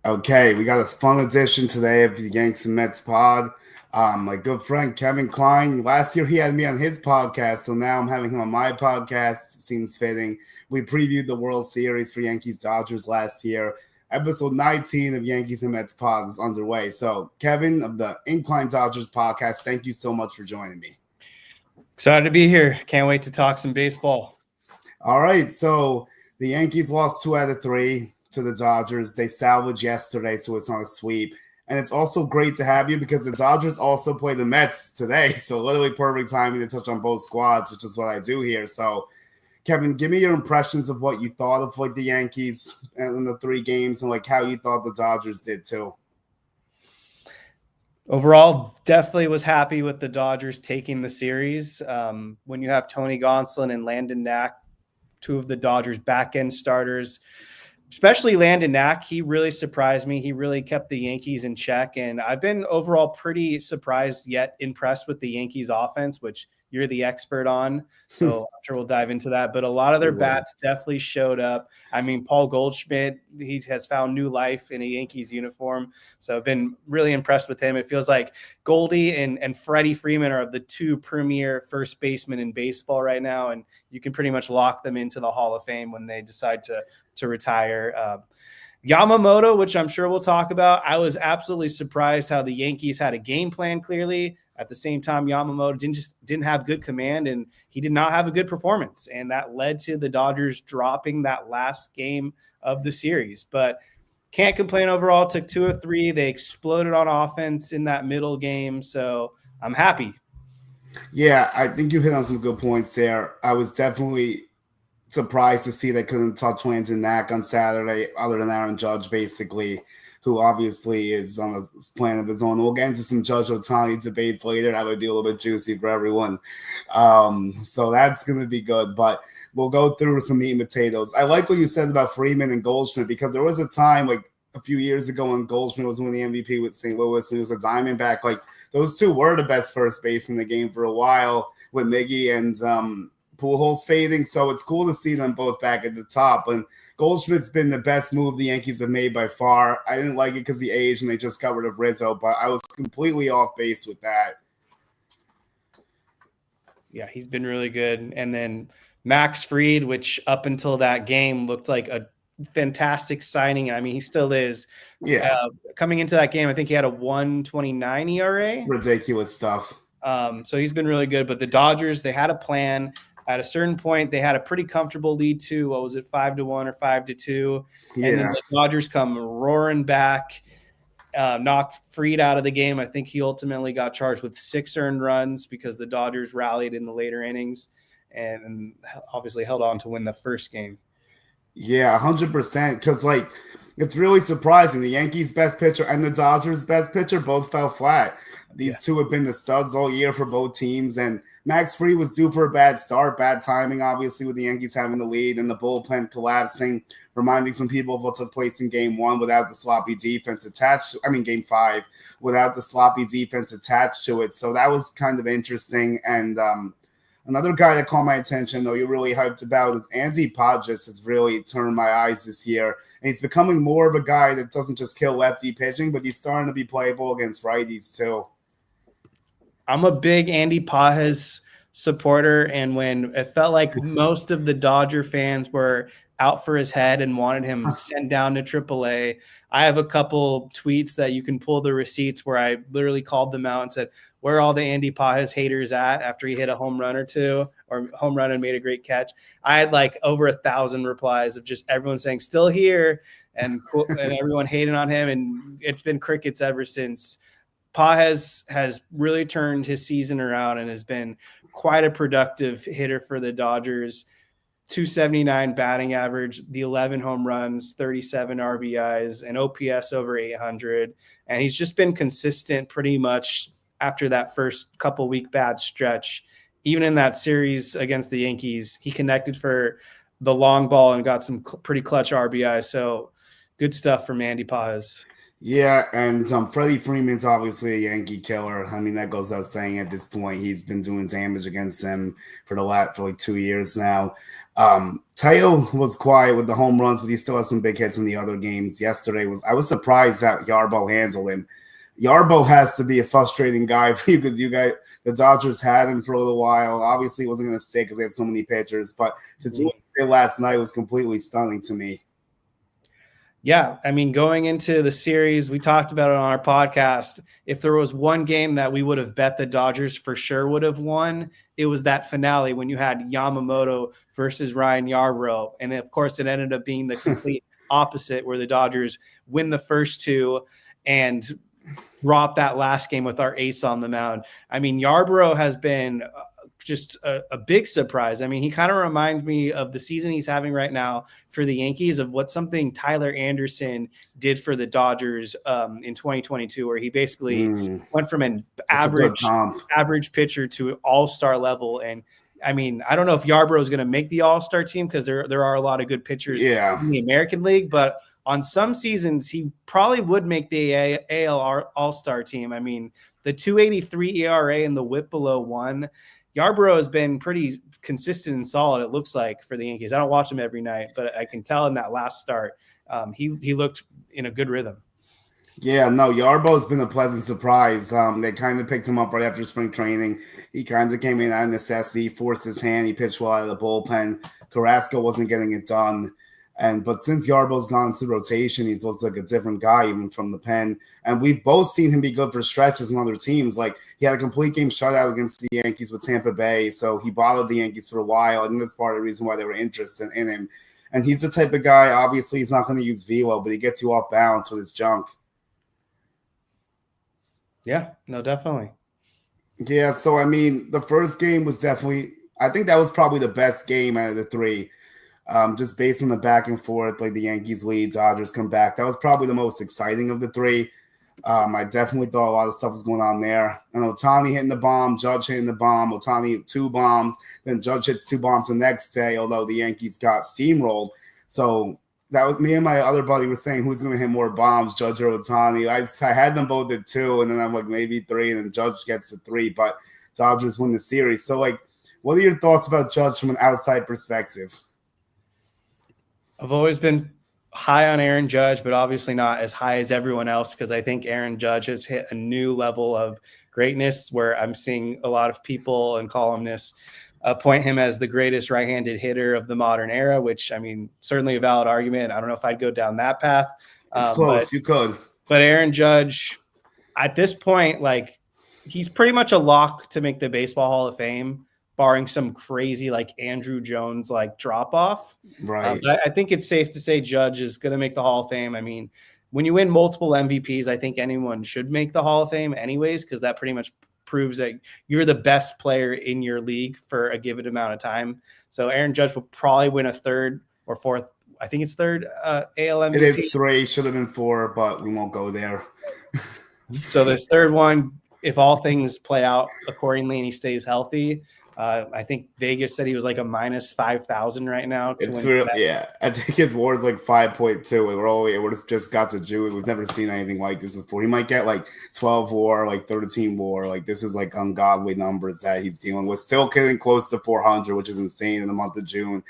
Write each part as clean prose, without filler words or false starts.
Okay, we got a fun edition today of the Yankees and Mets pod. My good friend Kevin Klein, last year he had me on his podcast, so now I'm having him on my podcast. Seems fitting. We previewed the World Series for Yankees Dodgers last year. Episode 19 of Yankees and Mets pod is underway. So, Kevin of the Incline Dodgers Podcast, thank you so much for joining me. Excited to be here. Can't wait to talk some baseball. All right, so the Yankees lost 2 out of 3 to the Dodgers. They salvaged yesterday, so it's not a sweep. And it's also great to have you because the Dodgers also play the Mets today. So literally perfect timing to touch on both squads, which is what I do here. So, Kevin, give me your impressions of what you thought of the Yankees in the 3 games and how you thought the Dodgers did too. Overall, definitely was happy with the Dodgers taking the series. When you have Tony Gonsolin and Landon Knack, 2 of the Dodgers back-end starters, especially Landon Knack, he really surprised me. He really kept the Yankees in check. And I've been overall pretty surprised yet impressed with the Yankees offense, which you're the expert on. So I'm sure we'll dive into that. But a lot of their bats definitely showed up. I mean, Paul Goldschmidt, he has found new life in a Yankees uniform. So I've been really impressed with him. It feels like Goldie and Freddie Freeman are the 2 premier first basemen in baseball right now. And you can pretty much lock them into the Hall of Fame when they decide to retire. Yamamoto, which I'm sure we'll talk about, I was absolutely surprised how the Yankees had a game plan clearly. At the same time, Yamamoto didn't have good command, and he did not have a good performance. And that led to the Dodgers dropping that last game of the series. But can't complain overall. Took 2 of 3. They exploded on offense in that middle game. So I'm happy. Yeah, I think you hit on some good points there. I was definitely surprised to see they couldn't touch Landon Knack on Saturday, other than Aaron Judge, basically, who obviously is on a plan of his own. We'll get into some Judge Ohtani debates later. That would be a little bit juicy for everyone. So that's going to be good. But we'll go through some meat and potatoes. I like what you said about Freeman and Goldschmidt, because there was a time a few years ago when Goldschmidt was winning the MVP with St. Louis and he was a Diamondback. Those 2 were the best first basemen in the game for a while with Miggy and Pujols fading. So it's cool to see them both back at the top. And Goldschmidt's been the best move the Yankees have made by far. I didn't like it because the age and they just got rid of Rizzo, but I was completely off base with that. Yeah, he's been really good. And then Max Fried, which up until that game looked like a fantastic signing. I mean, he still is. Yeah. Coming into that game, I think he had a 1.29 ERA. Ridiculous stuff. So he's been really good. But the Dodgers, they had a plan. At a certain point, they had a pretty comfortable lead to, 5-1 or 5-2. Yeah. And then the Dodgers come roaring back, knocked Fried out of the game. I think he ultimately got charged with 6 earned runs because the Dodgers rallied in the later innings and obviously held on to win the first game. Yeah, 100%. Because, it's really surprising. The Yankees' best pitcher and the Dodgers' best pitcher both fell flat. These 2 have been the studs all year for both teams. And Max Fried was due for a bad start, bad timing, obviously, with the Yankees having the lead and the bullpen collapsing, reminding some people of what took place in Game 1 without the sloppy defense attached. Game 5 without the sloppy defense attached to it. So that was kind of interesting. And another guy that caught my attention, though, you're really hyped about, is Andy Podges has really turned my eyes this year. And he's becoming more of a guy that doesn't just kill lefty pitching, but he's starting to be playable against righties, too. I'm a big Andy Pages supporter, and when it felt like most of the Dodger fans were out for his head and wanted him sent down to AAA, I have a couple tweets that you can pull the receipts where I literally called them out and said, where are all the Andy Pages haters at after he hit a home run or 2 or home run and made a great catch? I had over 1,000 replies of just everyone saying still here and everyone hating on him. And it's been crickets ever since. Pages has really turned his season around and has been quite a productive hitter for the Dodgers. 279 batting average, the 11 home runs, 37 RBIs, and OPS over 800. And he's just been consistent pretty much after that first couple week bad stretch. Even in that series against the Yankees, he connected for the long ball and got some pretty clutch RBIs. So good stuff from Andy Pages. Yeah, and Freddie Freeman's obviously a Yankee killer. I mean, that goes without saying at this point. He's been doing damage against them for 2 years now. Teo was quiet with the home runs, but he still has some big hits in the other games. Yesterday I was surprised how Yarbo handled him. Yarbo has to be a frustrating guy for you because the Dodgers had him for a little while. Obviously, he wasn't going to stay because they have so many pitchers, but to do it last night was completely stunning to me. Yeah, I mean, going into the series, we talked about it on our podcast. If there was one game that we would have bet the Dodgers for sure would have won, it was that finale when you had Yamamoto versus Ryan Yarbrough. And of course, it ended up being the complete opposite, where the Dodgers win the first two and drop that last game with our ace on the mound. I mean, Yarbrough has been just a big surprise. I mean, he kind of reminds me of the season he's having right now for the Yankees, of what something Tyler Anderson did for the Dodgers in 2022, where he basically went from an average pitcher to an all-star level. And I mean, I don't know if Yarbrough is going to make the all-star team because there are a lot of good pitchers in the American League, but on some seasons he probably would make the AL all-star team. I mean, the 2.83 ERA and the WHIP below 1. Yarbrough has been pretty consistent and solid, it looks like, for the Yankees. I don't watch him every night, but I can tell in that last start, he looked in a good rhythm. Yeah, no, Yarbrough's been a pleasant surprise. They kind of picked him up right after spring training. He kind of came in out of necessity, forced his hand. He pitched well out of the bullpen. Carrasco wasn't getting it done. But since Yarbrough's gone into rotation, he's looked like a different guy, even from the pen. And we've both seen him be good for stretches in other teams. Like, he had a complete game shutout against the Yankees with Tampa Bay, so he bothered the Yankees for a while. I think that's part of the reason why they were interested in him. And he's the type of guy, obviously, he's not going to use velo, but he gets you off balance with his junk. Yeah, no, definitely. Yeah, so, I mean, the first game was definitely – I think that was probably the best game out of the three. Just based on the back and forth, like the Yankees lead, Dodgers come back. That was probably the most exciting of the three. I definitely thought a lot of stuff was going on there. And Ohtani hitting the bomb, Judge hitting the bomb, Ohtani hit 2 bombs, then Judge hits 2 bombs the next day, although the Yankees got steamrolled. So that was me and my other buddy were saying who's going to hit more bombs, Judge or Ohtani. I had them both at 2, and then I'm like maybe 3, and then Judge gets to 3, but Dodgers win the series. So, like, what are your thoughts about Judge from an outside perspective? I've always been high on Aaron Judge, but obviously not as high as everyone else, because I think Aaron Judge has hit a new level of greatness where I'm seeing a lot of people and columnists point him as the greatest right-handed hitter of the modern era, which, I mean, certainly a valid argument. I don't know if I'd go down that path. It's close. You could. But Aaron Judge, at this point, like, he's pretty much a lock to make the Baseball Hall of Fame, barring some crazy like Andrew Jones like drop off. Right. But I think it's safe to say Judge is going to make the Hall of Fame. I mean, when you win multiple MVPs, I think anyone should make the Hall of Fame anyways, because that pretty much proves that you're the best player in your league for a given amount of time. So Aaron Judge will probably win a 3rd or 4th. I think it's 3rd AL MVP. It is 3, should have been 4, but we won't go there. So this 3rd one, if all things play out accordingly and he stays healthy, I think Vegas said he was like a minus 5,000 right now. It's real, yeah. I think his WAR is like 5.2. We're just got to June. We've never seen anything like this before. He might get like 12 WAR, like 13 WAR. Like, this is like ungodly numbers that he's dealing with. Still getting close to 400, which is insane in the month of June.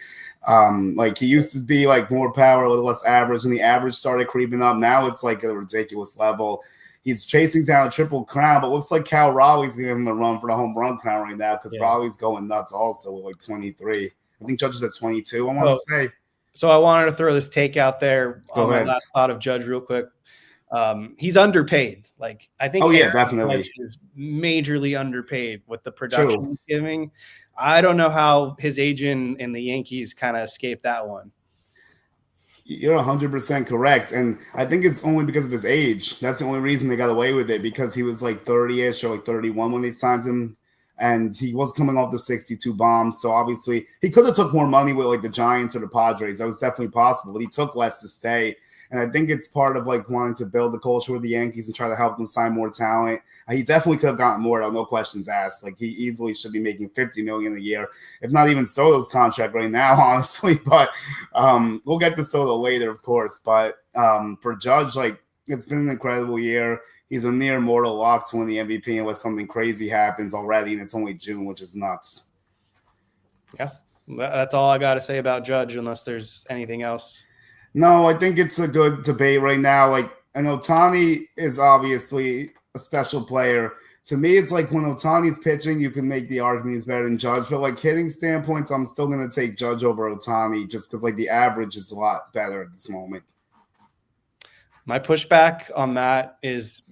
Like, he used to be like more power, a little less average, and the average started creeping up. Now it's like a ridiculous level. He's chasing down a Triple Crown, but looks like Cal Raleigh's giving him a run for the home run crown right now, because Raleigh's going nuts also with like 23. I think Judge is at 22, I want to say. So I wanted to throw this take out there on my last thought of Judge real quick. He's underpaid. Like, I think definitely Judge is majorly underpaid with the production he's giving. I don't know how his agent and the Yankees kind of escaped that one. You're 100% correct. And I think it's only because of his age. That's the only reason they got away with it, because he was like 30-ish or like 31 when they signed him. And he was coming off the 62 bombs. So obviously he could have took more money with like the Giants or the Padres. That was definitely possible, but he took less to stay. And I think it's part of like wanting to build the culture with the Yankees and try to help them sign more talent. He definitely could have gotten more, though, no questions asked. Like, he easily should be making $50 million a year, if not even Soto's contract right now, honestly. But we'll get to Soto later, of course. But for Judge, like, it's been an incredible year. He's a near mortal lock to win the MVP unless something crazy happens already, and it's only June, which is nuts. Yeah. That's all I got to say about Judge, unless there's anything else. No, I think it's a good debate right now. Like, I know Ohtani is obviously a special player. To me, it's like when Ohtani's pitching, you can make the argument he's better than Judge. But like hitting standpoints, I'm still going to take Judge over Ohtani just because like the average is a lot better at this moment. My pushback on that is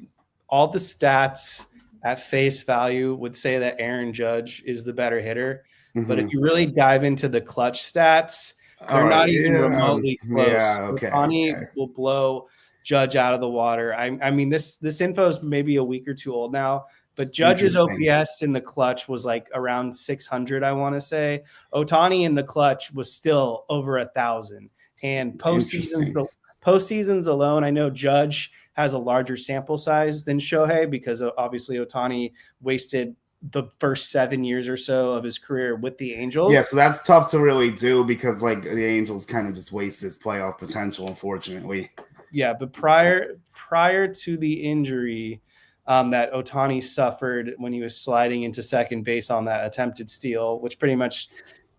all the stats at face value would say that Aaron Judge is the better hitter. Mm-hmm. But if you really dive into the clutch stats, they're not even remotely close. Yeah, okay. Ohtani will blow Judge out of the water. I mean, this info is maybe a week or two old now, but Judge's OPS in the clutch was like around 600, I want to say. Ohtani in the clutch was still over 1,000. And postseasons alone, I know Judge has a larger sample size than Shohei because obviously Ohtani wasted the first 7 years or so of his career with the Angels. Yeah, so that's tough to really do because like the Angels kind of just waste his playoff potential, unfortunately. Yeah, but prior to the injury that Ohtani suffered when he was sliding into second base on that attempted steal, which pretty much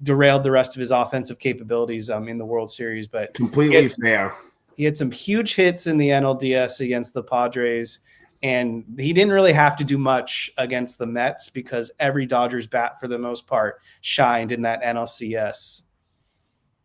derailed the rest of his offensive capabilities in the World Series. But completely fair. He had some huge hits in the NLDS against the Padres, and he didn't really have to do much against the Mets because every Dodgers bat, for the most part, shined in that NLCS.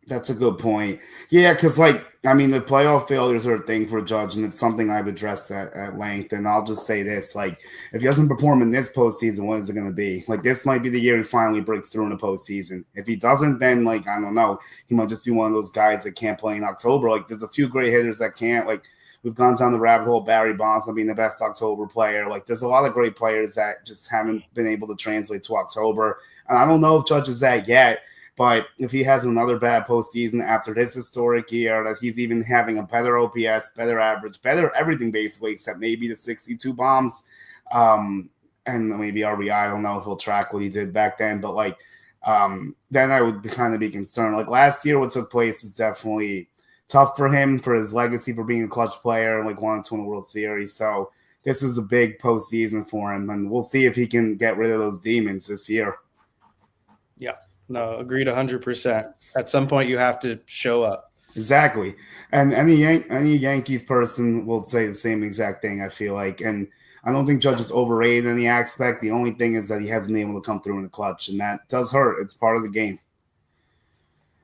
That's a good point. Yeah, because, like, I mean, the playoff failures are a thing for Judge, and it's something I've addressed at length. And I'll just say this, like, if he doesn't perform in this postseason, what is it going to be? Like, this might be the year he finally breaks through in the postseason. If he doesn't, then, like, I don't know. He might just be one of those guys that can't play in October. Like, there's a few great hitters that can't. Like, we've gone down the rabbit hole, Barry Bonds not being the best October player. Like, there's a lot of great players that just haven't been able to translate to October. And I don't know if Judge is that yet. But if he has another bad postseason after this historic year, that he's even having a better OPS, better average, better everything basically, except maybe the 62 bombs and maybe RBI. I don't know if he'll track what he did back then, but like then I would kind of be concerned. Like last year, what took place was definitely tough for him, for his legacy, for being a clutch player and like wanting to win a World Series. So this is a big postseason for him, and we'll see if he can get rid of those demons this year. Yeah. No, agreed 100%. At some point, you have to show up. Exactly. And any Yankees person will say the same exact thing, I feel like. And I don't think Judge is overrated in any aspect. The only thing is that he hasn't been able to come through in the clutch, and that does hurt. It's part of the game.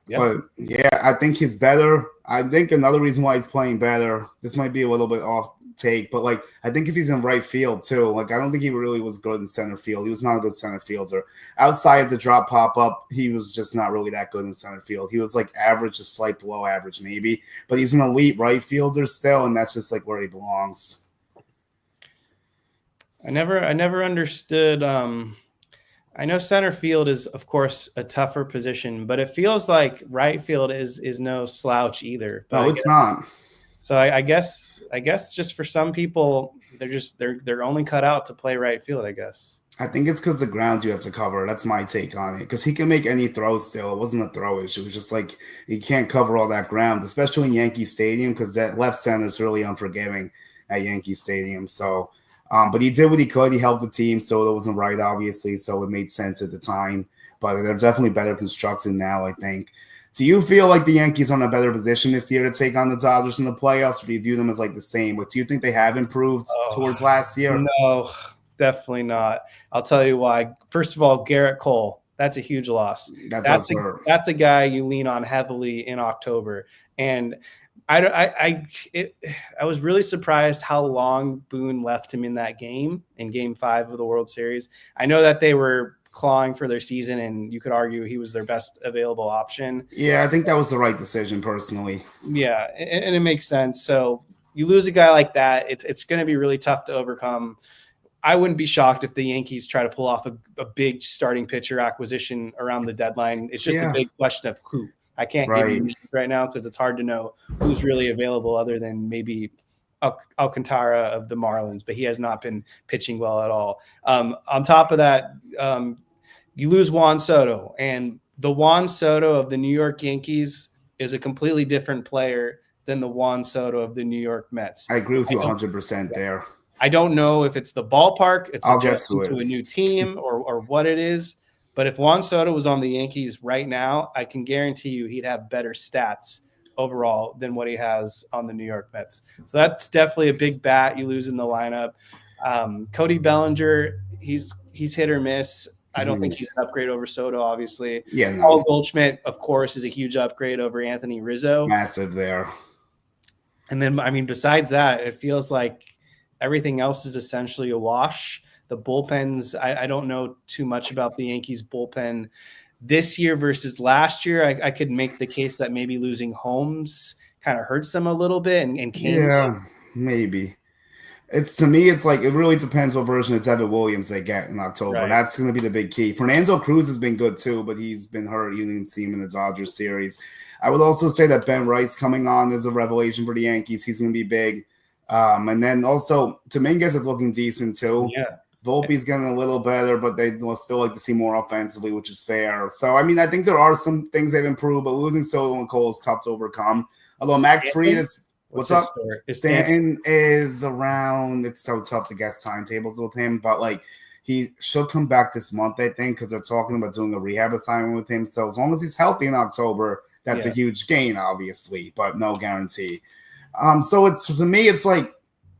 Yep. But, yeah, I think he's better. I think another reason why he's playing better, this might be a little bit off take, but like I think he's in right field too. Like I don't think he really was good in center field. He was not a good center fielder. Outside of the drop pop up, he was just not really that good in center field. He was like average, just slight below average maybe, but he's an elite right fielder still, and that's just like where he belongs. I never understood. I know center field is of course a tougher position, but it feels like right field is no slouch either. But no, it's not. So I guess just for some people, they're only cut out to play right field, I guess. I think it's because the ground you have to cover. That's my take on it. Because he can make any throw still. It wasn't a throw issue. It was just like he can't cover all that ground, especially in Yankee Stadium, because that left center is really unforgiving at Yankee Stadium. So, but he did what he could. He helped the team. So it wasn't right, obviously. So it made sense at the time. But they're definitely better constructed now, I think. Do you feel like the Yankees are in a better position this year to take on the Dodgers in the playoffs, or do you view them as like the same? But do you think they have improved towards last year? No, definitely not. I'll tell you why. First of all, Garrett Cole, that's a huge loss. That's a guy you lean on heavily in October. And I was really surprised how long Boone left him in that game, in Game 5 of the World Series. I know that they were clawing for their season, and you could argue he was their best available option. Yeah, I think that was the right decision personally. Yeah, and it makes sense. So you lose a guy like that, it's going to be really tough to overcome. I wouldn't be shocked if the Yankees try to pull off a big starting pitcher acquisition around the deadline. It's just a big question of who. I can't give you names right now because it's hard to know who's really available other than maybe Alcantara of the Marlins, but he has not been pitching well at all. On top of that, you lose Juan Soto, and the Juan Soto of the New York Yankees is a completely different player than the Juan Soto of the New York Mets. I agree with you 100% there. I don't know if it's the ballpark, it's a new team, or what it is, But if Juan Soto was on the Yankees right now, I can guarantee you he'd have better stats overall than what he has on the New York Mets. So that's definitely a big bat you lose in the lineup. Cody Bellinger, he's hit or miss. I don't think he's an upgrade over Soto, obviously. Yeah, no. Paul Goldschmidt, of course, is a huge upgrade over Anthony Rizzo. Massive there. And then, I mean, besides that, it feels like everything else is essentially a wash. The bullpens, I don't know too much about the Yankees bullpen this year versus last year. I could make the case that maybe losing Holmes kind of hurts them a little bit. And Kane, maybe. To me, it's like it really depends what version of Devin Williams they get in October. Right. That's going to be the big key. Fernando Cruz has been good too, but he's been hurt. You didn't see him in the Dodgers series. I would also say that Ben Rice coming on is a revelation for the Yankees. He's going to be big. And then also Dominguez is looking decent too. Yeah. Volpe's getting a little better, but they will still like to see more offensively, which is fair. So, I mean, I think there are some things they've improved, but losing Soto and Cole is tough to overcome. Although Max Fried, what's up? Stanton is around. It's so tough to guess timetables with him, but like he should come back this month, I think, because they're talking about doing a rehab assignment with him. So as long as he's healthy in October, that's a huge gain, obviously, but no guarantee. So it's to me, it's like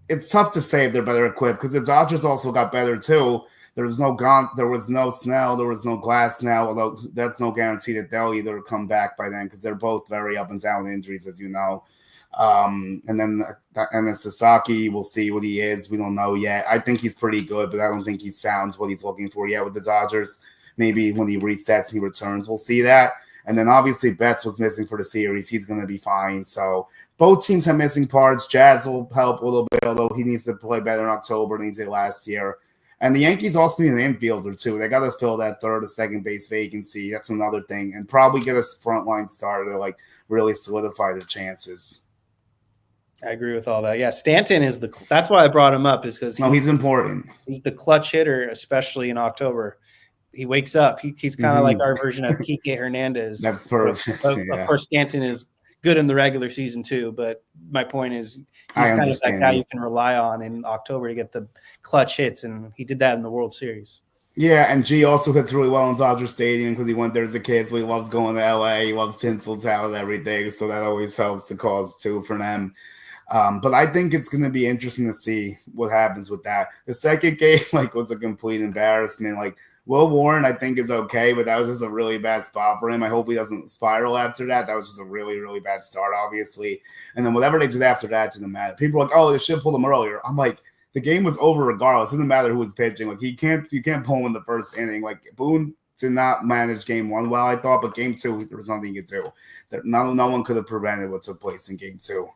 it's tough to say if they're better equipped because the Dodgers also got better too. There was no Snell, there was no Glasnow, although that's no guarantee that they'll either come back by then because they're both very up and down injuries, as you know. And then Sasaki, we'll see what he is. We don't know yet. I think he's pretty good, but I don't think he's found what he's looking for yet with the Dodgers. Maybe when he resets and he returns, we'll see that. And then obviously Betts was missing for the series. He's going to be fine. So both teams have missing parts. Jazz will help a little bit, although he needs to play better in October than he did last year. And the Yankees also need an infielder, too. They got to fill that third or second base vacancy. That's another thing. And probably get a frontline starter to, like, really solidify their chances. I agree with all that. Yeah, Stanton is that's why I brought him up is because he's important. He's the clutch hitter, especially in October. He wakes up. He's kind of like our version of Kike Hernandez. That's perfect. Of course, Stanton is good in the regular season too, but my point is he's kind of that guy you can rely on in October to get the clutch hits, and he did that in the World Series. Yeah, and G also hits really well in Dodger Stadium because he went there as a kid, so he loves going to LA. He loves Tinseltown and everything, so that always helps the cause too for them. But I think it's going to be interesting to see what happens with that. The second game was a complete embarrassment. Will Warren, I think, is okay, but that was just a really bad spot for him. I hope he doesn't spiral after that. That was just a really, really bad start, obviously. And then whatever they did after that didn't matter. People are like, oh, they should have pulled him earlier. I'm like, the game was over regardless. It didn't matter who was pitching. You can't pull him in the first inning. Boone did not manage game one well, I thought, but game two, there was nothing he could do. No one could have prevented what took place in game two.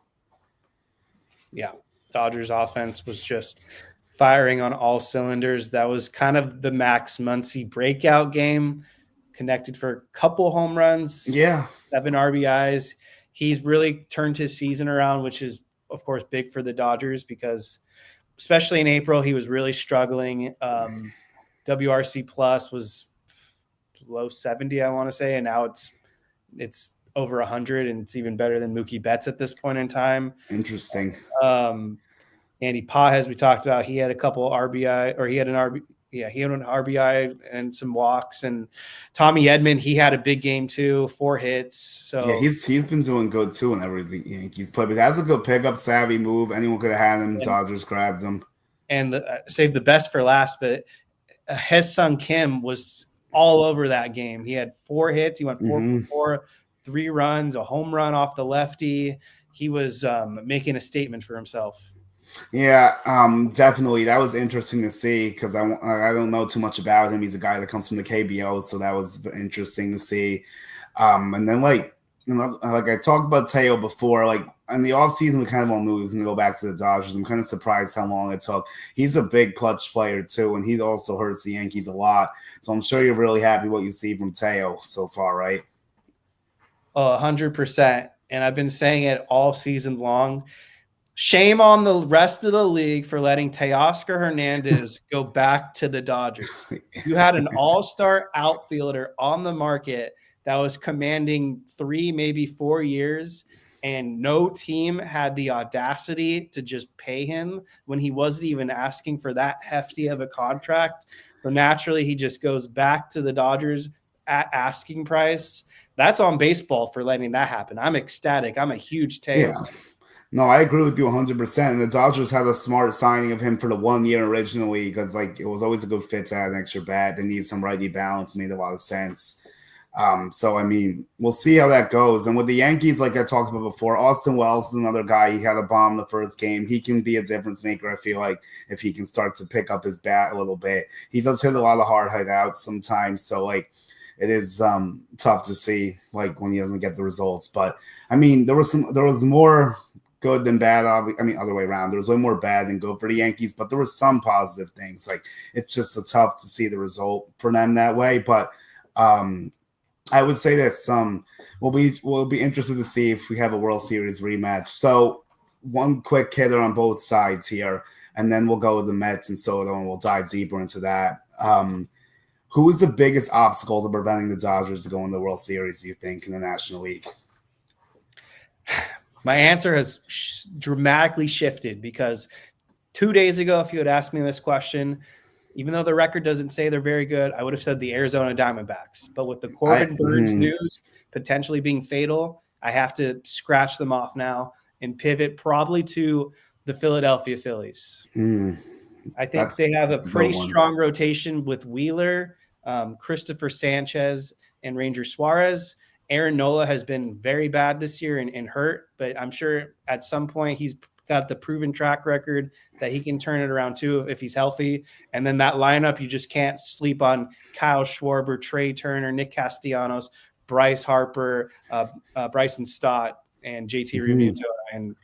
Yeah, Dodgers offense was just firing on all cylinders. That was kind of the Max Muncy breakout game. Connected for a couple home runs. Yeah. 7 RBIs. He's really turned his season around, which is, of course, big for the Dodgers because especially in April, he was really struggling. WRC plus was low 70, I want to say, and now it's over 100, and it's even better than Mookie Betts at this point in time. Interesting. Andy Pages, we talked about, he had a couple RBI, or he had an RBI and some walks. And Tommy Edman, he had a big game too, 4 hits. So yeah, he's been doing good too in everything Yankees play. But that's a good pickup, savvy move. Anyone could have had him. Dodgers grabbed him. And saved the best for last, but Hae-Sung Kim was all over that game. He had 4 hits. He went 4 for 4, 3 runs, a home run off the lefty. He was making a statement for himself. Yeah, definitely. That was interesting to see because I don't know too much about him. He's a guy that comes from the KBO, so that was interesting to see. And then, I talked about Teo before, in the offseason, we kind of all knew he was going to go back to the Dodgers. I'm kind of surprised how long it took. He's a big clutch player, too, and he also hurts the Yankees a lot. So I'm sure you're really happy what you see from Teo so far, right? 100%. And I've been saying it all season long. Shame on the rest of the league for letting Teoscar Hernandez go back to the Dodgers. You had an all-star outfielder on the market that was commanding 3, maybe 4 years, and no team had the audacity to just pay him when he wasn't even asking for that hefty of a contract. So naturally, he just goes back to the Dodgers at asking price. That's on baseball for letting that happen. I'm ecstatic. I'm a huge Teo fan. No, I agree with you 100%. And the Dodgers had a smart signing of him for the 1 year originally because, like, it was always a good fit to add an extra bat. They need some righty balance. Made a lot of sense. So, I mean, we'll see how that goes. And with the Yankees, like I talked about before, Austin Wells is another guy. He had a bomb the first game. He can be a difference maker, I feel like, if he can start to pick up his bat a little bit. He does hit a lot of hard hideouts sometimes. So, like, it is tough to see, like, when he doesn't get the results. But, I mean, there was more good than bad. I mean, other way around. There was way more bad than good for the Yankees, but there was some positive things. Like, it's just tough to see the result for them that way. But I would say this: we'll be interested to see if we have a World Series rematch. So, one quick hitter on both sides here, and then we'll go with the Mets and Soto, and we'll dive deeper into that. Who is the biggest obstacle to preventing the Dodgers to go in the World Series, do you think, in the National League? My answer has dramatically shifted because 2 days ago, if you had asked me this question, even though the record doesn't say they're very good, I would have said the Arizona Diamondbacks. But with the Corbin Burnes news potentially being fatal, I have to scratch them off now and pivot probably to the Philadelphia Phillies. I think they have a pretty strong rotation with Wheeler, Christopher Sanchez, and Ranger Suarez. Aaron Nola has been very bad this year and hurt, but I'm sure at some point he's got the proven track record that he can turn it around too if he's healthy. And then that lineup, you just can't sleep on Kyle Schwarber, Trey Turner, Nick Castellanos, Bryce Harper, Bryson Stott, and JT Realmuto, and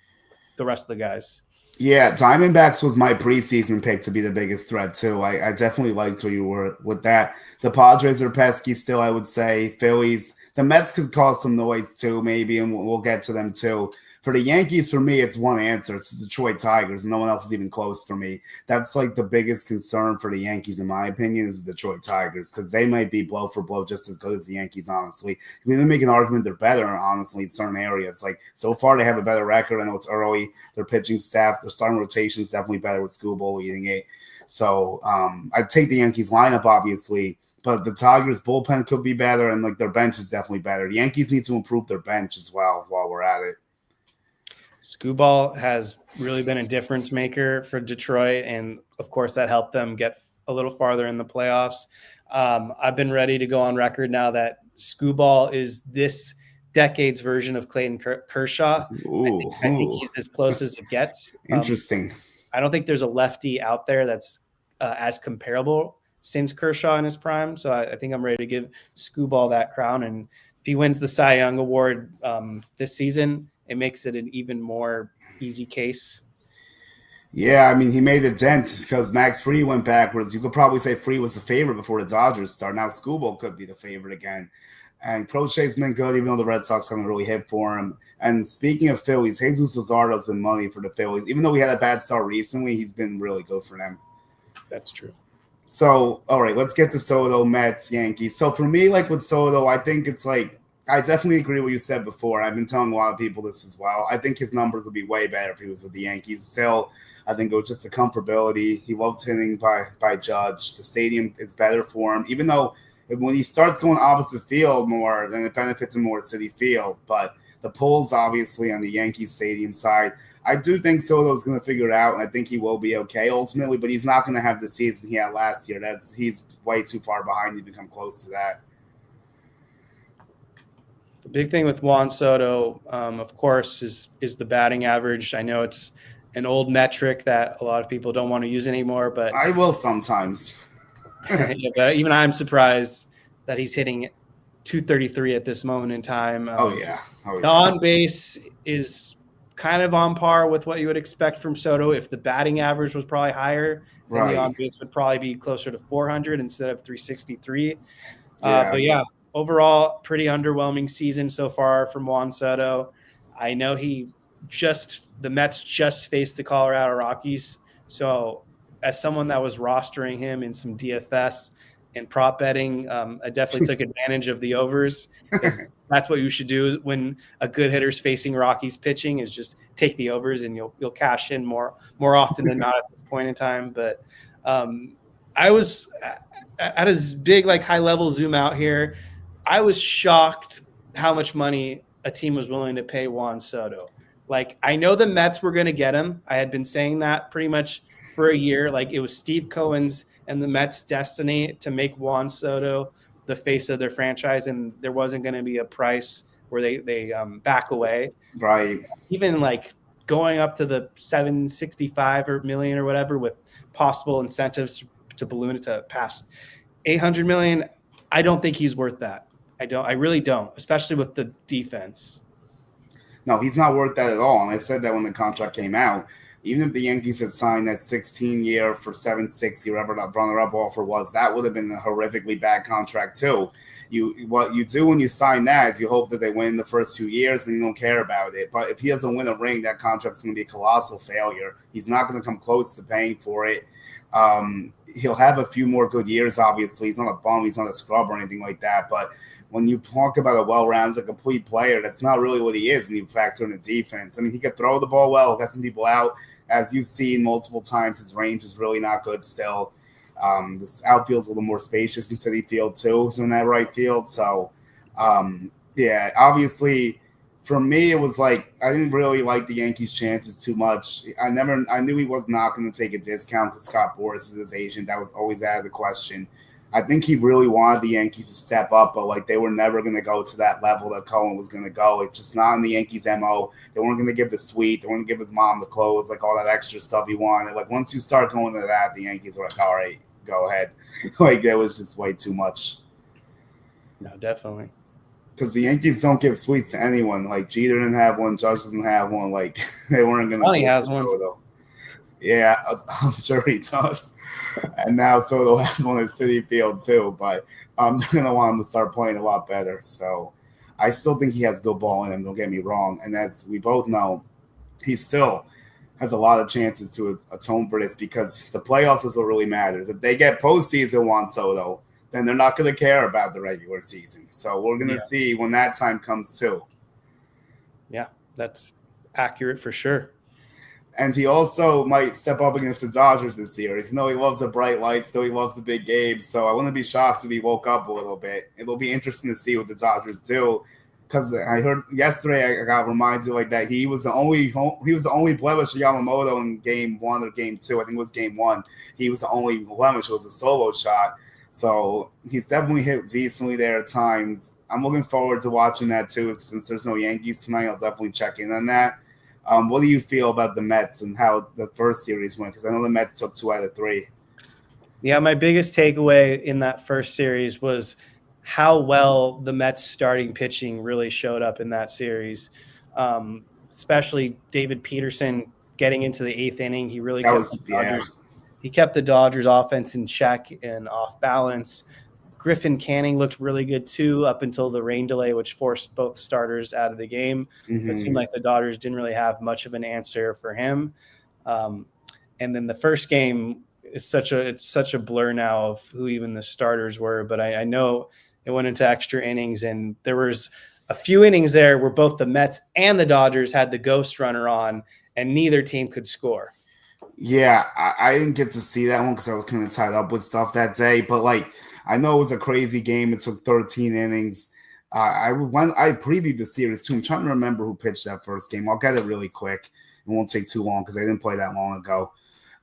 the rest of the guys. Yeah, Diamondbacks was my preseason pick to be the biggest threat too. I definitely liked where you were with that. The Padres are pesky still, I would say. Phillies. The Mets could cause some noise too, maybe, and we'll get to them too. For the Yankees, for me, it's one answer. It's the Detroit Tigers. No one else is even close for me. That's like the biggest concern for the Yankees, in my opinion, is the Detroit Tigers because they might be blow for blow just as good as the Yankees, honestly. We can make an argument they're better, honestly, in certain areas. Like, so far, they have a better record. I know it's early. Their pitching staff, their starting rotation is definitely better with Skubal leading it. So I'd take the Yankees lineup, obviously. But the Tigers' bullpen could be better, and like their bench is definitely better. The Yankees need to improve their bench as well while we're at it. Skubal has really been a difference maker for Detroit, and of course that helped them get a little farther in the playoffs. I've been ready to go on record now that Skubal is this decade's version of Clayton Kershaw. I think he's as close as it gets. Interesting. I don't think there's a lefty out there that's as comparable since Kershaw in his prime. So I think I'm ready to give Skubal that crown. And if he wins the Cy Young Award this season, it makes it an even more easy case. Yeah, I mean, he made a dent because Max Fried went backwards. You could probably say Fried was the favorite before the Dodgers start. Now Skubal could be the favorite again. And Crochet's been good, even though the Red Sox haven't really hit for him. And speaking of Phillies, Jesus Luzardo's been money for the Phillies. Even though he had a bad start recently, he's been really good for them. That's true. So, all right, let's get to Soto, Mets, Yankees. So for me, like with Soto, I think it's like, I definitely agree with what you said before. I've been telling a lot of people this as well. I think his numbers would be way better if he was with the Yankees. Still, I think it was just a comfortability. He loved hitting by Judge. The stadium is better for him, even though when he starts going opposite field more, then it benefits him more at Citi Field. But the pulls, obviously, on the Yankees stadium side, I do think Soto's going to figure it out, and I think he will be okay ultimately, but he's not going to have the season he had last year. He's way too far behind to come close to that. The big thing with Juan Soto, of course, is the batting average. I know it's an old metric that a lot of people don't want to use anymore, but I will sometimes. Yeah, but even I'm surprised that he's hitting 233 at this moment in time. The on base is kind of on par with what you would expect from Soto. If the batting average was probably higher, then the on base would probably be closer to 400 instead of 363. But yeah, overall, pretty underwhelming season so far from Juan Soto. I know the Mets just faced the Colorado Rockies. So as someone that was rostering him in some DFS and prop betting, I definitely took advantage of the overs. That's what you should do when a good hitter's facing Rockies pitching, is just take the overs and you'll cash in more often than not at this point in time. But I was at a big, like high level zoom out here, I was shocked how much money a team was willing to pay Juan Soto. Like, I know the Mets were going to get him. I had been saying that pretty much for a year. Like, it was Steve Cohen's and the Mets' destiny to make Juan Soto the face of their franchise, and there wasn't going to be a price where they back away. Right. Even like going up to the 765 or million or whatever with possible incentives to balloon it to past 800 million. I don't think he's worth that. I really don't, especially with the defense. No, he's not worth that at all. And I said that when the contract came out. Even if the Yankees had signed that 16-year for $760, whatever that runner-up offer was, that would have been a horrifically bad contract too. What you do when you sign that is you hope that they win the first 2 years and you don't care about it. But if he doesn't win a ring, that contract's going to be a colossal failure. He's not going to come close to paying for it. He'll have a few more good years, obviously. He's not a bum. He's not a scrub or anything like that. But when you talk about a well-rounded, complete player, that's not really what he is when you factor in the defense. I mean, he could throw the ball well, get some people out. As you've seen multiple times, his range is really not good still. This outfield's a little more spacious in Citi Field, too, than that right field. So, yeah, obviously, for me, it was like I didn't really like the Yankees' chances too much. I knew he was not going to take a discount because Scott Boras is his agent. That was always out of the question. I think he really wanted the Yankees to step up, but like they were never going to go to that level that Cohen was going to go. It's just not in the Yankees' MO. They weren't going to give the suite. They weren't going to give his mom the clothes, like all that extra stuff he wanted. Like once you start going to that, the Yankees were like, all right, go ahead. Like that was just way too much. No, definitely. Because the Yankees don't give suites to anyone. Like Jeter didn't have one, Judge doesn't have one. Like they weren't going to. Money has one. Though. Yeah, I'm sure he does. And now Soto has one at Citi Field too, but I'm going to want him to start playing a lot better. So I still think he has good ball in him, don't get me wrong. And as we both know, he still has a lot of chances to atone for this because the playoffs is what really matters. If they get postseason Juan Soto, then they're not going to care about the regular season. So we're going to see when that time comes too. Yeah, that's accurate for sure. And he also might step up against the Dodgers this series. You know, he loves the bright lights, though he loves the big games. So I wouldn't be shocked if he woke up a little bit. It'll be interesting to see what the Dodgers do. Because I heard yesterday, I got reminded like that he was the only blemish of Yamamoto in game 1 or game 2. I think it was game 1. He was the only blemish. It was a solo shot. So he's definitely hit decently there at times. I'm looking forward to watching that too. Since there's no Yankees tonight, I'll definitely check in on that. What do you feel about the Mets and how the first series went? Because I know the Mets took 2 out of 3. Yeah, my biggest takeaway in that first series was how well the Mets starting pitching really showed up in that series, especially David Peterson getting into the 8th inning. He really kept the Dodgers offense in check and off balance. Griffin Canning looked really good too up until the rain delay, which forced both starters out of the game. Mm-hmm. It seemed like the Dodgers didn't really have much of an answer for him. And then the first game is such a blur now of who even the starters were. But I know it went into extra innings, and there was a few innings there where both the Mets and the Dodgers had the ghost runner on, and neither team could score. Yeah, I didn't get to see that one because I was kind of tied up with stuff that day. But like, I know it was a crazy game. It took 13 innings. I previewed the series too. I'm trying to remember who pitched that first game. I'll get it really quick. It won't take too long because I didn't play that long ago.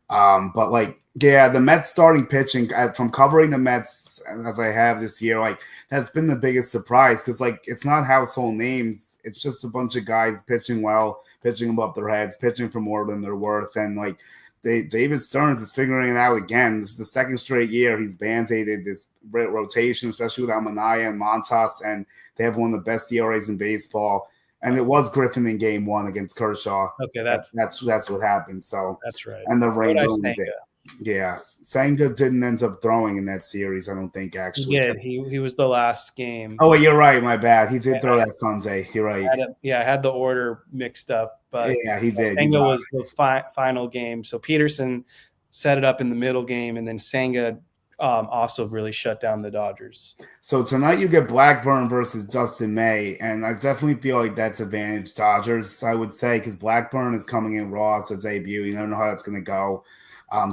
But like, yeah, the Mets starting pitching from covering the Mets as I have this year, like that's been the biggest surprise because like it's not household names. It's just a bunch of guys pitching well, pitching above their heads, pitching for more than they're worth, and like. David Stearns is figuring it out again. This is the second straight year he's band-aided this rotation, especially with Almanaya and Montas, and they have one of the best ERAs in baseball. And it was Griffin in game 1 against Kershaw. Okay, that's what happened. So that's right. And the rain ruined it. Yeah, Senga didn't end up throwing in that series, I don't think, actually. Yeah, he was the last game. Oh, you're right. My bad. He did throw that Sunday. You're right. I had the order mixed up. But yeah, he did. Senga was the final game. So Peterson set it up in the middle game, and then Senga also really shut down the Dodgers. So tonight you get Blackburn versus Dustin May, and I definitely feel like that's advantage Dodgers, I would say, because Blackburn is coming in raw. It's a debut. You never know how that's going to go.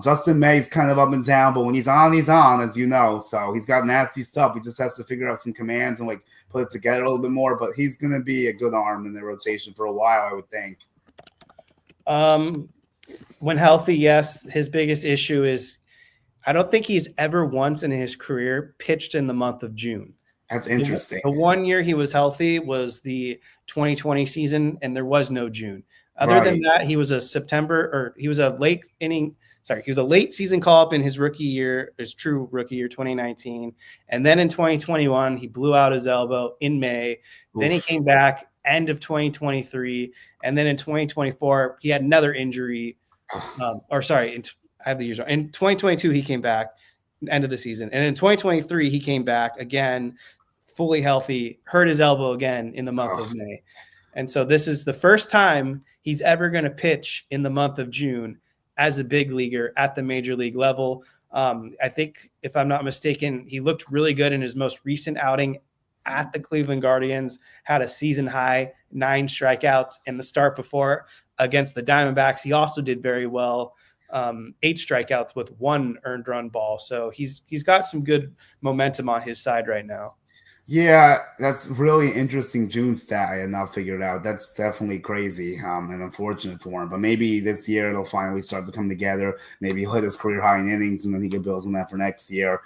Justin May's kind of up and down, but when he's on, as you know. So he's got nasty stuff. He just has to figure out some commands and like put it together a little bit more. But he's going to be a good arm in the rotation for a while, I would think. When healthy, yes. His biggest issue is I don't think he's ever once in his career pitched in the month of June. That's interesting. The 1 year he was healthy was the 2020 season, and there was no June. Other than that, he was a late season call-up in his rookie year, his true rookie year, 2019. And then in 2021, he blew out his elbow in May. Oof. Then he came back end of 2023. And then in 2024, he had another injury. I have the years wrong. In 2022, he came back, end of the season. And in 2023, he came back again, fully healthy, hurt his elbow again in the month of May. And so this is the first time he's ever going to pitch in the month of June as a big leaguer at the major league level. I think, if I'm not mistaken, he looked really good in his most recent outing at the Cleveland Guardians, had a season high 9 strikeouts, and the start before against the Diamondbacks, he also did very well. 8 strikeouts with 1 earned run ball. So he's got some good momentum on his side right now. Yeah, that's really interesting June stat. I had not figured out. That's definitely crazy and unfortunate for him. But maybe this year it'll finally start to come together. Maybe he'll hit his career high in innings, and then he can build on that for next year.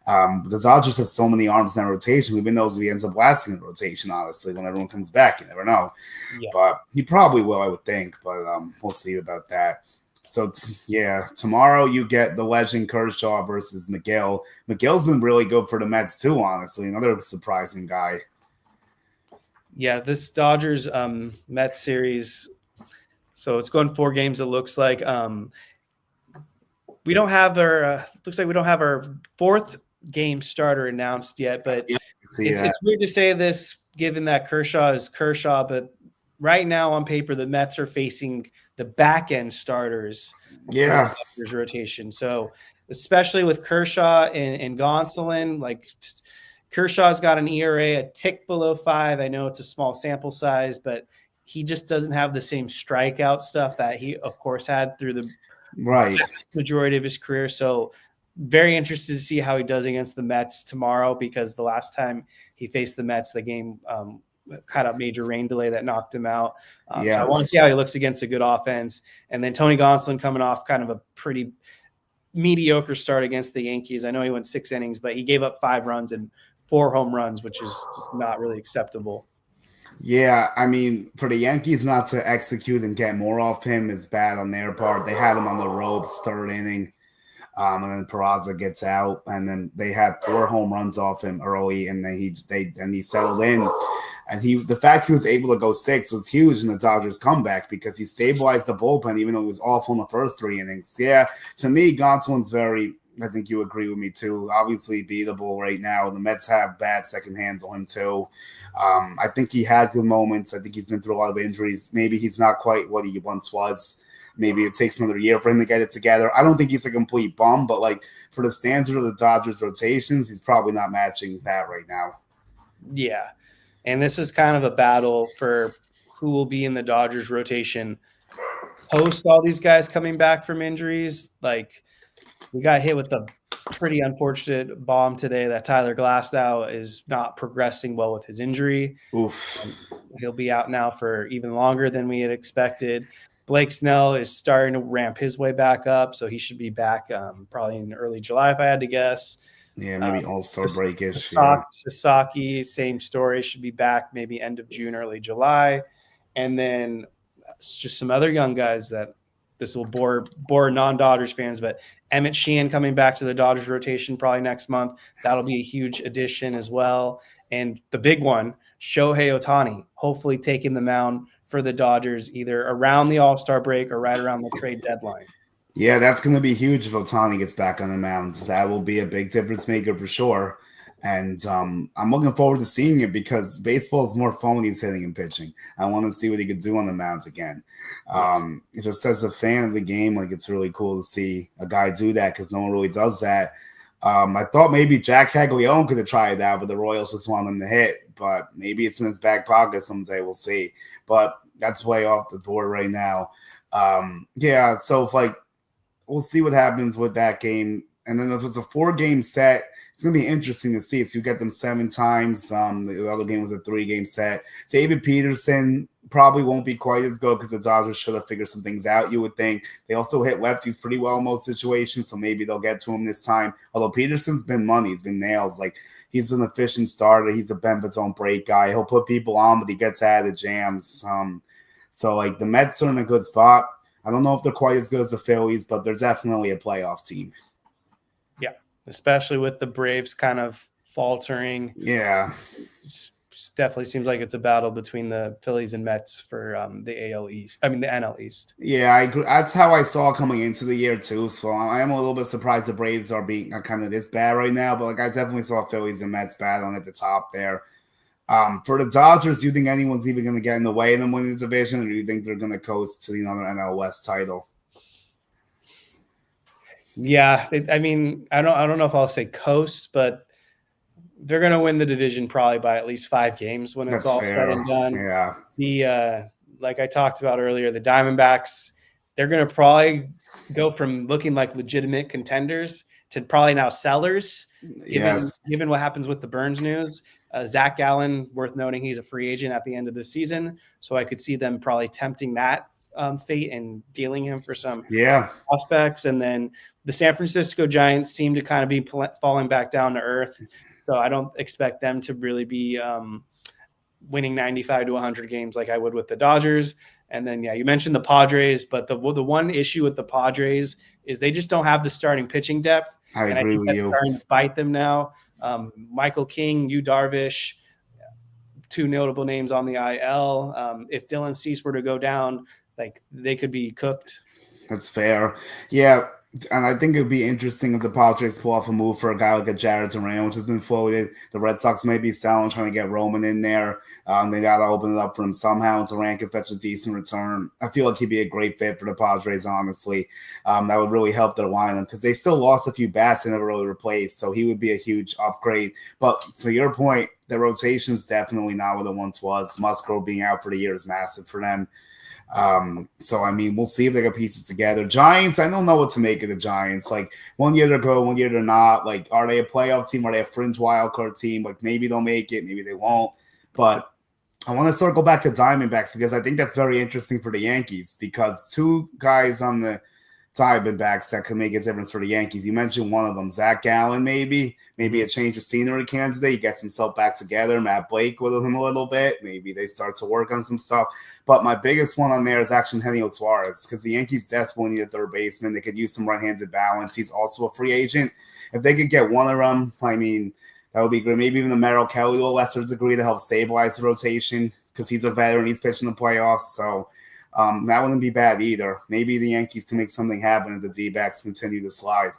The Dodgers have so many arms in that rotation. Who knows if he ends up lasting in the rotation, honestly, when everyone comes back. You never know. Yeah. But he probably will, I would think. But we'll see about that. So, tomorrow you get the legend Kershaw versus McGill. McGill's been really good for the Mets too, honestly. Another surprising guy. Yeah, this Dodgers Mets series, so it's going 4 games, it looks like. We don't have our looks like we don't have our 4th game starter announced yet, but it's weird to say this given that Kershaw is Kershaw, but right now on paper the Mets are facing the back end starters rotation. So especially with Kershaw and Gonsolin, like Kershaw's got an ERA a tick below 5. I know it's a small sample size, but he just doesn't have the same strikeout stuff that he of course had through the majority of his career. So very interested to see how he does against the Mets tomorrow, because the last time he faced the Mets, the game had a major rain delay that knocked him out. So I want to see how he looks against a good offense. And then Tony Gonsolin coming off kind of a pretty mediocre start against the Yankees. I know he went 6 innings, but he gave up 5 runs and 4 home runs, which is just not really acceptable. Yeah, I mean, for the Yankees not to execute and get more off him is bad on their part. They had him on the ropes 3rd inning. And then Peraza gets out, and then they had 4 home runs off him early, and then he settled in. And the fact he was able to go 6 was huge in the Dodgers' comeback, because he stabilized the bullpen, even though it was awful in the first 3 innings. Yeah, to me, Gonsolin's I think you agree with me too, obviously beatable right now. The Mets have bad second hands on him too. I think he had good moments. I think he's been through a lot of injuries. Maybe he's not quite what he once was. Maybe it takes another year for him to get it together. I don't think he's a complete bum, but like for the standard of the Dodgers rotations, he's probably not matching that right now. Yeah. And this is kind of a battle for who will be in the Dodgers rotation post all these guys coming back from injuries. Like, we got hit with a pretty unfortunate bomb today that Tyler Glasnow is not progressing well with his injury. Oof. He'll be out now for even longer than we had expected. Blake Snell is starting to ramp his way back up, so he should be back probably in early July, if I had to guess. Yeah, maybe all-star break-ish. Sasaki, same story, should be back maybe end of June, early July. And then just some other young guys that this will bore non-Dodgers fans, but Emmett Sheehan coming back to the Dodgers rotation probably next month. That'll be a huge addition as well. And the big one, Shohei Ohtani, hopefully taking the mound for the Dodgers either around the All-Star break or right around the trade deadline. Yeah, that's going to be huge if Ohtani gets back on the mound. That will be a big difference maker for sure. And I'm looking forward to seeing it, because baseball is more fun when he's hitting and pitching. I want to see what he could do on the mounds again. It just, as a fan of the game, like, it's really cool to see a guy do that, because no one really does that. I thought maybe Jack Caglione could have tried that, but the Royals just want him to hit. But maybe it's in his back pocket someday. We'll see. But that's way off the board right now. So if, like, we'll see what happens with that game. And then if it's a 4-game set, it's going to be interesting to see. So you get them 7 times. The other game was a 3-game set. David Peterson probably won't be quite as good because the Dodgers should have figured some things out, you would think. They also hit lefties pretty well in most situations, so maybe they'll get to him this time. Although Peterson's been money. He's been nails. Like, he's an efficient starter. He's a bend but don't break guy. He'll put people on, but he gets out of the jams. So, like, the Mets are in a good spot. I don't know if they're quite as good as the Phillies, but they're definitely a playoff team. Yeah, especially with the Braves kind of faltering. Yeah. Definitely seems like it's a battle between the Phillies and Mets for the AL East. I mean, the NL East. Yeah, I agree. That's how I saw coming into the year too. So I am a little bit surprised the Braves are being kind of this bad right now. But like, I definitely saw Phillies and Mets battling at the top there. For the Dodgers, do you think anyone's even going to get in the way of them winning the division, or do you think they're going to coast to another NL West title? Yeah, I mean, I don't know if I'll say coast, but they're going to win the division probably by at least 5 games when it's all said and done. Yeah. The like I talked about earlier, the Diamondbacks, they're going to probably go from looking like legitimate contenders to probably now sellers, given what happens with the Burns news. Zach Gallen, worth noting, he's a free agent at the end of the season, so I could see them probably tempting that fate and dealing him for some prospects. And then the San Francisco Giants seem to kind of be falling back down to earth. So I don't expect them to really be winning 95 to 100 games like I would with the Dodgers. And then, you mentioned the Padres, but the one issue with the Padres is they just don't have the starting pitching depth. I agree with you. Starting to bite them now. Michael King, Yu Darvish, 2 notable names on the IL. If Dylan Cease were to go down, like, they could be cooked. That's fair. Yeah. And I think it would be interesting if the Padres pull off a move for a guy like a Jared Duran, which has been floated. The Red Sox may be selling, trying to get Roman in there. They got to open it up for him somehow, and Duran could fetch a decent return. I feel like he'd be a great fit for the Padres, honestly. That would really help their lineup because they still lost a few bats they never really replaced, so he would be a huge upgrade. But for your point, the rotation's definitely not what it once was. Musgrove being out for the year is massive for them. So I mean, we'll see if they can piece it together. Giants, I don't know what to make of the Giants. Like, one year they're good, one year they're not. Like, are they a playoff team? Are they a fringe wildcard team? Like, maybe they'll make it, maybe they won't. But I want to circle back to Diamondbacks because I think that's very interesting for the Yankees because 2 guys on the Diamondbacks that could make a difference for the Yankees. You mentioned one of them, Zach Gallen, maybe a change of scenery candidate. He gets himself back together. Matt Blake with him a little bit. Maybe they start to work on some stuff. But my biggest one on there is actually Eugenio Suarez because the Yankees desperately need a third baseman. They could use some right-handed balance. He's also a free agent. If they could get one of them, I mean, that would be great. Maybe even a Merrill Kelly to a lesser degree to help stabilize the rotation because he's a veteran. He's pitching the playoffs, so that wouldn't be bad either. Maybe the Yankees can make something happen if the D-backs continue to slide.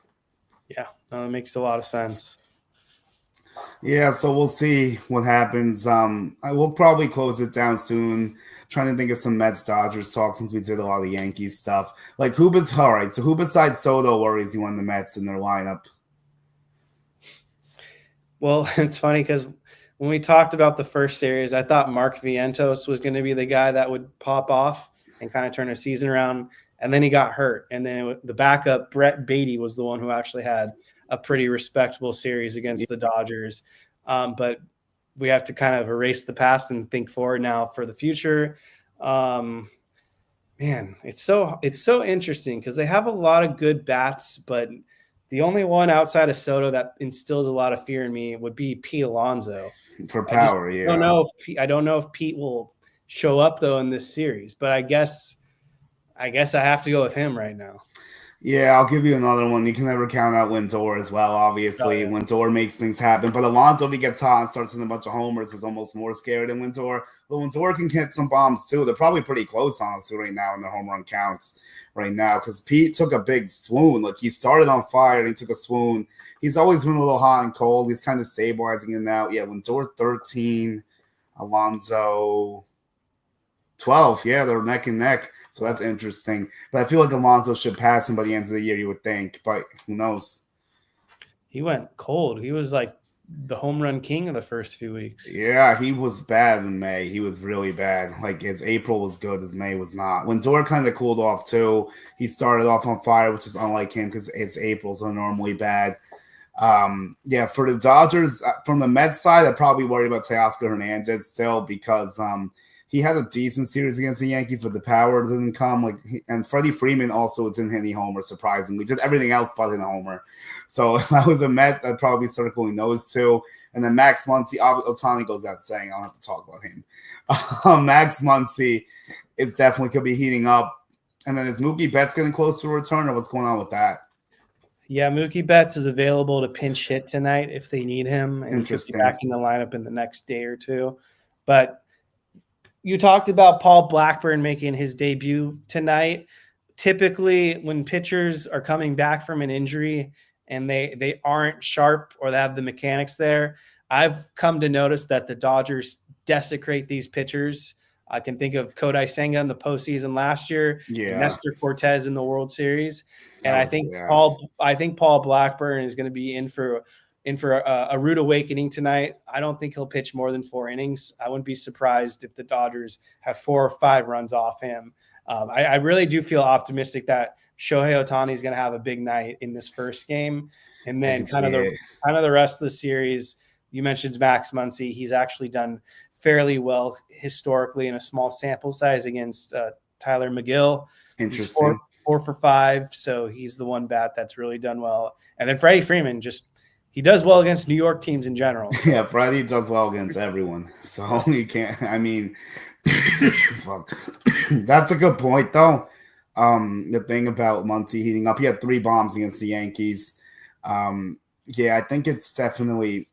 Yeah, it makes a lot of sense. Yeah, so we'll see what happens. I will probably close it down soon. Trying to think of some Mets-Dodgers talk since we did a lot of Yankees stuff. Like, who besides Soto worries you on the Mets in their lineup? Well, it's funny because when we talked about the first series, I thought Mark Vientos was going to be the guy that would pop off and kind of turn a season around. And then he got hurt. And then the backup, Brett Beatty, was the one who actually had a pretty respectable series against the Dodgers. But we have to kind of erase the past and think forward now for the future. Man, it's so interesting because they have a lot of good bats, but the only one outside of Soto that instills a lot of fear in me would be Pete Alonso. For power, I don't know if Pete will show up though in this series, but I guess I have to go with him right now. Yeah, I'll give you another one. You can never count out Lindor as well, obviously. Oh, yeah. Lindor makes things happen. But Alonso, if he gets hot and starts hitting a bunch of homers, is almost more scary than Lindor. But Lindor can hit some bombs, too. They're probably pretty close, honestly, right now in their home run counts right now because Pete took a big swoon. Like, he started on fire and he took a swoon. He's always been a little hot and cold. He's kind of stabilizing it now. Yeah, Lindor 13, Alonso 12. Yeah, they're neck and neck. So that's interesting. But I feel like Alonso should pass him by the end of the year, you would think. But who knows? He went cold. He was like the home run king of the first few weeks. Yeah, he was bad in May. He was really bad. Like his April was good, his May was not. Lindor kind of cooled off too. He started off on fire, which is unlike him because his Aprils are normally bad. Yeah, for the Dodgers, from the Mets side, I'm probably worried about Teoscar Hernandez still because he had a decent series against the Yankees, but the power didn't come. And Freddie Freeman also didn't hit any homers, surprisingly. Did everything else but hit a homer. So if I was a Met, I'd probably be circling those two. And then Max Muncy, Ohtani goes out saying, I don't have to talk about him. Max Muncy is definitely could be heating up. And then is Mookie Betts getting close to a return, or what's going on with that? Yeah, Mookie Betts is available to pinch hit tonight if they need him, and he could be back in the lineup in the next day or two. But you talked about Paul Blackburn making his debut tonight. Typically, when pitchers are coming back from an injury and they aren't sharp or they have the mechanics there, I've come to notice that the Dodgers desecrate these pitchers. I can think of Kodai Senga in the postseason last year, Nestor Cortez in the World Series, and I think Paul Blackburn is going to be in for a rude awakening tonight. I don't think he'll pitch more than 4 innings. I wouldn't be surprised if the Dodgers have 4 or 5 runs off him. I really do feel optimistic that Shohei Ohtani is going to have a big night in this first game, and then kind of the rest of the series. You mentioned Max Muncy. He's actually done fairly well historically in a small sample size against Tyler McGill. Interesting. 4 for 5. So he's the one bat that's really done well. And then Freddie Freeman he does well against New York teams in general. Yeah, Freddie does well against everyone. So you can't, I mean, that's a good point though. The thing about Muncy heating up, he had 3 bombs against the Yankees. Yeah, I think it's definitely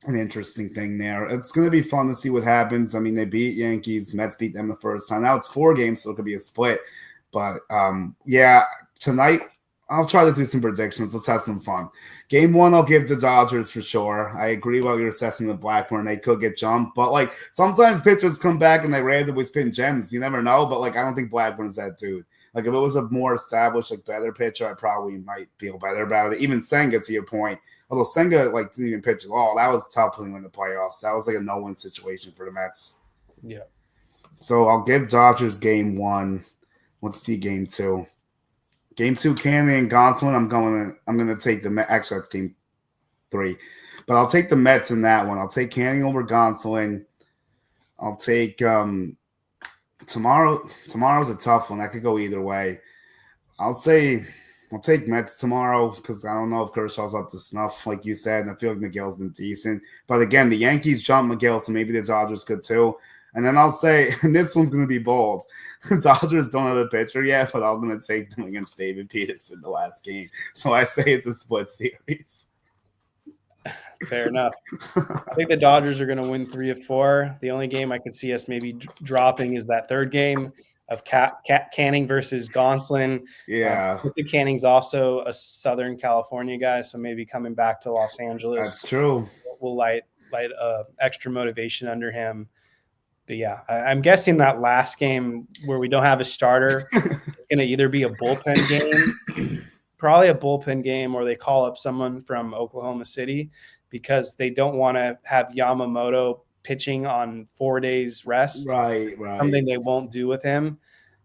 an interesting thing there. It's going to be fun to see what happens. I mean, they beat Yankees. Mets beat them the first time. Now it's 4 games, so it could be a split. But, yeah, tonight I'll try to do some predictions. Let's have some fun. Game 1, I'll give the Dodgers for sure. I agree with your assessment of Blackburn. They could get jumped. But, sometimes pitchers come back and they randomly spin gems. You never know. But, I don't think Blackburn's that dude. If it was a more established, better pitcher, I probably might feel better about it. Even Senga, to your point. Although Senga, didn't even pitch at all. That was tough putting in the playoffs. That was a no-win situation for the Mets. Yeah. So I'll give Dodgers game 1. Let's see game 2. Game 2, Canning and Gonsolin. I'm gonna take the Mets. Actually, that's game 3. But I'll take the Mets in that one. I'll take Canning over Gonsolin. I'll take tomorrow. Tomorrow's a tough one. That could go either way. I'll take Mets tomorrow because I don't know if Kershaw's up to snuff, like you said. And I feel like Miguel's been decent. But again, the Yankees jumped Miguel, so maybe the Dodgers could too. And then I'll say, and this one's going to be bold. The Dodgers don't have a pitcher yet, but I'm going to take them against David Peterson the last game. So I say it's a split series. Fair enough. I think the Dodgers are going to win 3 of 4. The only game I could see us maybe dropping is that third game of Canning versus Gonsolin. Yeah. Canning's also a Southern California guy, so maybe coming back to Los Angeles. That's true. Will light extra motivation under him. But yeah, I'm guessing that last game where we don't have a starter is going to either be a bullpen game, probably a bullpen game, or they call up someone from Oklahoma City because they don't want to have Yamamoto pitching on 4 days rest. Right. Something they won't do with him.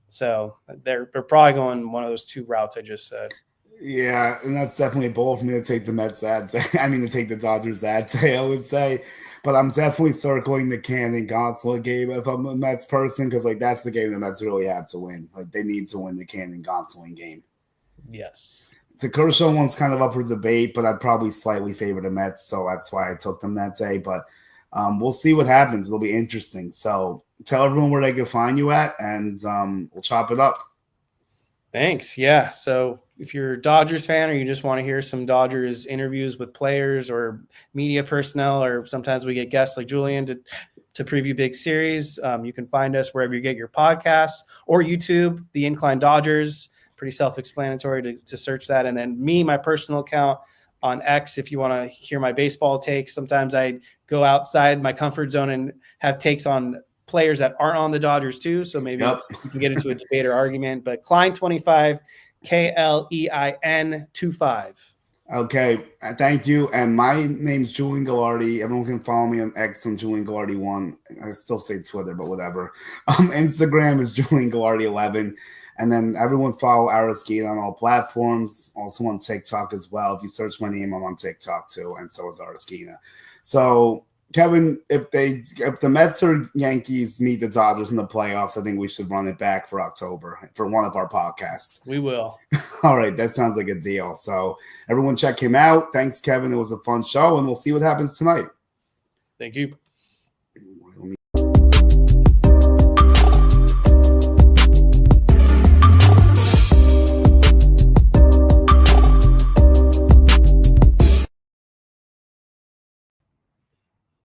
So they're probably going one of those 2 routes I just said. Yeah, and that's definitely bold for me to take the Mets that day. To take the Dodgers that day, I would say. But I'm definitely circling the Canning Gonsolin game if I'm a Mets person because that's the game the Mets really have to win. They need to win the Canning Gonsolin game. Yes. The Kershaw one's kind of up for debate, but I'd probably slightly favor the Mets, so that's why I took them that day. But we'll see what happens. It'll be interesting. So tell everyone where they can find you at, and we'll chop it up. Thanks. Yeah. So if you're a Dodgers fan or you just want to hear some Dodgers interviews with players or media personnel, or sometimes we get guests like Julian to preview big series, you can find us wherever you get your podcasts or YouTube, the Incline Dodgers. Pretty self-explanatory to search that. And then my personal account on X, if you want to hear my baseball takes. Sometimes I go outside my comfort zone and have takes on players that aren't on the Dodgers too. So maybe we can get into a debate or argument. But Klein 25, Klein 25. Okay, thank you. And my name's Julian Gallardi. Everyone can follow me on X on Julian Gallardi1. I still say Twitter, but whatever. Instagram is Julian Gallardi11. And then everyone follow Araskina on all platforms. Also on TikTok as well. If you search my name, I'm on TikTok too, and so is Araskina. So Kevin, if the Mets or Yankees meet the Dodgers in the playoffs, I think we should run it back for October for one of our podcasts. We will. All right, that sounds like a deal. So everyone check him out. Thanks, Kevin. It was a fun show, and we'll see what happens tonight. Thank you.